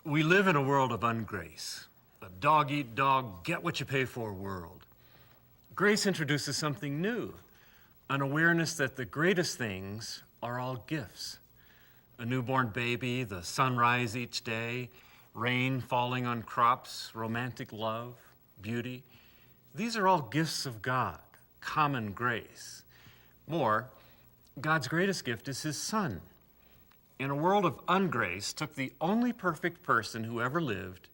We live in a world of ungrace, a dog-eat-dog, get-what-you-pay-for world. Grace introduces something new, an awareness that the greatest things are all gifts. A newborn baby, the sunrise each day, rain falling on crops, romantic love, beauty. These are all gifts of God, common grace. More, God's greatest gift is his Son. In a world of ungrace, took the only perfect person who ever lived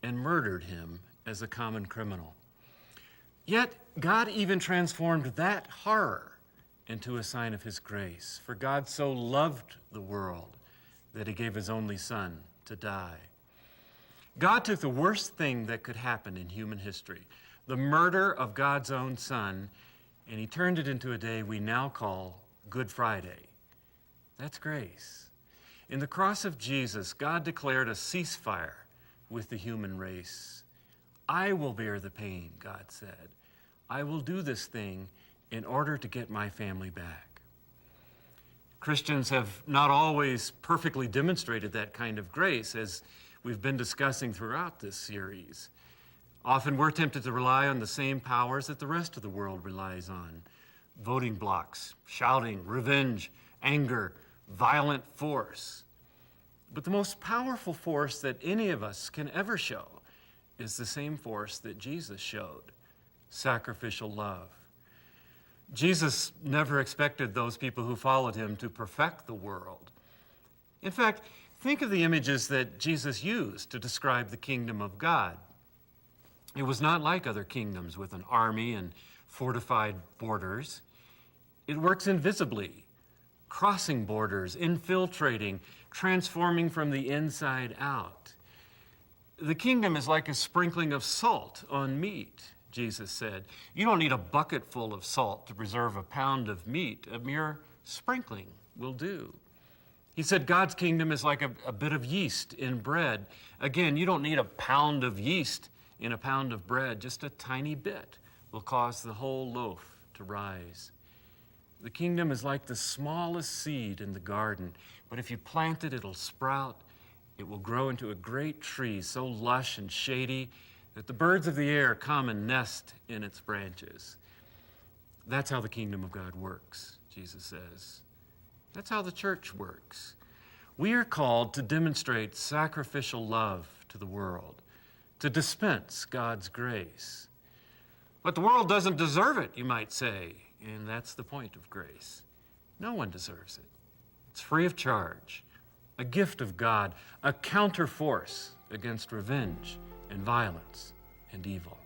and murdered him as a common criminal. Yet, God even transformed that horror into a sign of his grace. For God so loved the world that he gave his only Son to die. God took the worst thing that could happen in human history, the murder of God's own Son, and he turned it into a day we now call Good Friday. That's grace. In the cross of Jesus, God declared a ceasefire with the human race. I will bear the pain, God said. I will do this thing in order to get my family back. Christians have not always perfectly demonstrated that kind of grace, as we've been discussing throughout this series. Often we're tempted to rely on the same powers that the rest of the world relies on. Voting blocks, shouting, revenge, anger, violent force. But the most powerful force that any of us can ever show is the same force that Jesus showed, sacrificial love. Jesus never expected those people who followed him to perfect the world. In fact, think of the images that Jesus used to describe the kingdom of God. It was not like other kingdoms with an army and fortified borders. It works invisibly, crossing borders, infiltrating, transforming from the inside out. The kingdom is like a sprinkling of salt on meat, Jesus said. You don't need a bucket full of salt to preserve a pound of meat. A mere sprinkling will do. He said God's kingdom is like a bit of yeast in bread. Again, you don't need a pound of yeast in a pound of bread. Just a tiny bit will cause the whole loaf to rise. The kingdom is like the smallest seed in the garden, but if you plant it, it'll sprout. It will grow into a great tree, so lush and shady that the birds of the air come and nest in its branches. That's how the kingdom of God works, Jesus says. That's how the church works. We are called to demonstrate sacrificial love to the world, to dispense God's grace. But the world doesn't deserve it, you might say. And that's the point of grace. No one deserves it. It's free of charge, a gift of God, a counterforce against revenge and violence and evil.